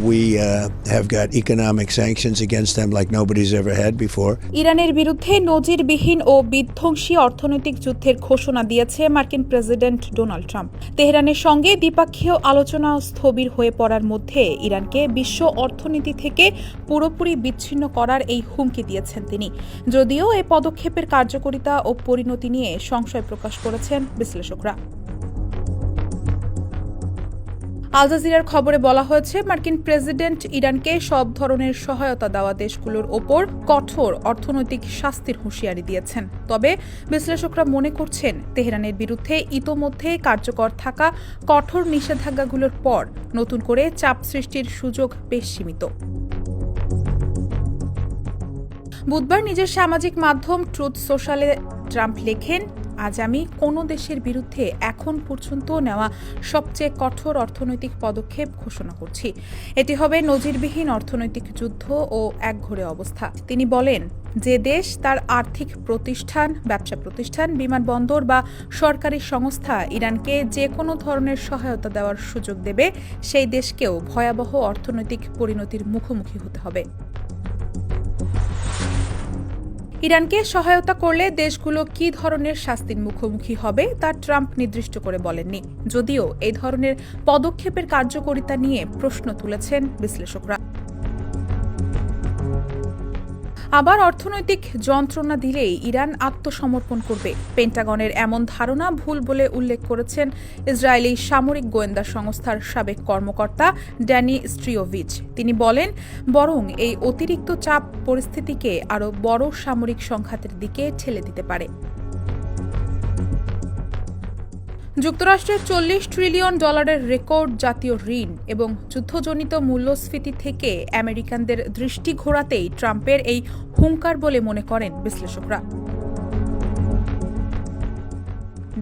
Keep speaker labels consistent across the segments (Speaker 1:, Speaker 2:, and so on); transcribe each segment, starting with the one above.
Speaker 1: We have got economic sanctions against them like nobody's ever had before.
Speaker 2: ইরানের বিরুদ্ধে নজিরবিহীন ও বিধ্বংসী অর্থনৈতিক যুদ্ধের ঘোষণা দিয়েছে মার্কিন প্রেসিডেন্ট ডোনাল্ড ট্রাম্প। তেহরানের সঙ্গে দ্বিপক্ষীয় আলোচনা স্থবির হয়ে পড়ার মধ্যে ইরানকে বিশ্ব অর্থনীতি থেকে পুরোপুরি বিচ্ছিন্ন করার এই হুমকি দিয়েছেন তিনি। যদিও এই পদক্ষেপের কার্যকারিতা ও পরিণতি নিয়ে সংশয় প্রকাশ করেছেন বিশ্লেষকরা। আল জাজিরার খবরে বলা হয়েছে, মার্কিন প্রেসিডেন্ট ইরানকে সব ধরনের সহায়তা দেওয়া দেশগুলোর ওপর কঠোর অর্থনৈতিক শাস্তির হুঁশিয়ারি দিয়েছেন। তবে বিশ্লেষকরা মনে করছেন, তেহরানের বিরুদ্ধে ইতোমধ্যে কার্যকর থাকা কঠোর নিষেধাজ্ঞাগুলোর পর নতুন করে চাপ সৃষ্টির সুযোগ বেশ সীমিত। বুধবার নিজের সামাজিক মাধ্যম ট্রুথ সোশ্যালে ট্রাম্প লেখেন, আজ আমি কোনো দেশের বিরুদ্ধে এখন পর্যন্ত নেওয়া সবচেয়ে কঠোর অর্থনৈতিক পদক্ষেপ ঘোষণা করছি। এটি হবে নজিরবিহীন অর্থনৈতিক যুদ্ধ ও একঘরে অবস্থা। তিনি বলেন, যে দেশ তার আর্থিক প্রতিষ্ঠান, ব্যবসা প্রতিষ্ঠান, বিমানবন্দর বা সরকারি সংস্থা ইরানকে যে কোনো ধরনের সহায়তা দেওয়ার সুযোগ দেবে, সেই দেশকেও ভয়াবহ অর্থনৈতিক পরিণতির মুখোমুখি হতে হবে। ইরানকে সহায়তা করলে দেশগুলো কী ধরনের শাস্তির মুখোমুখি হবে তা ট্রাম্প নির্দিষ্ট করে বলেননি, যদিও এই ধরনের পদক্ষেপের কার্যকারিতা নিয়ে প্রশ্ন তুলেছেন বিশ্লেষকরা। আবার অর্থনৈতিক যন্ত্রণা দিলেই ইরান আত্মসমর্পণ করবে, পেন্টাগনের এমন ধারণা ভুল বলে উল্লেখ করেছেন ইসরায়েলি সামরিক গোয়েন্দা সংস্থার সাবেক কর্মকর্তা ড্যানি স্ট্রিওভিচ। তিনি বলেন, বরং এই অতিরিক্ত চাপ পরিস্থিতিকে আরও বড় সামরিক সংঘাতের দিকে ঠেলে দিতে পারে। যুক্তরাষ্ট্রের $40 ট্রিলিয়ন রেকর্ড জাতীয় ঋণ এবং যুদ্ধজনিত মূল্যস্ফীতি থেকে আমেরিকানদের দৃষ্টি ঘোরাতেই ট্রাম্পের এই হুঙ্কার বলে মনে করেন বিশ্লেষকরা।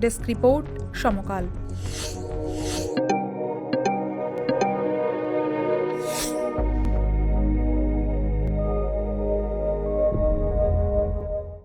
Speaker 2: ডেস্ক রিপোর্ট, সমকাল।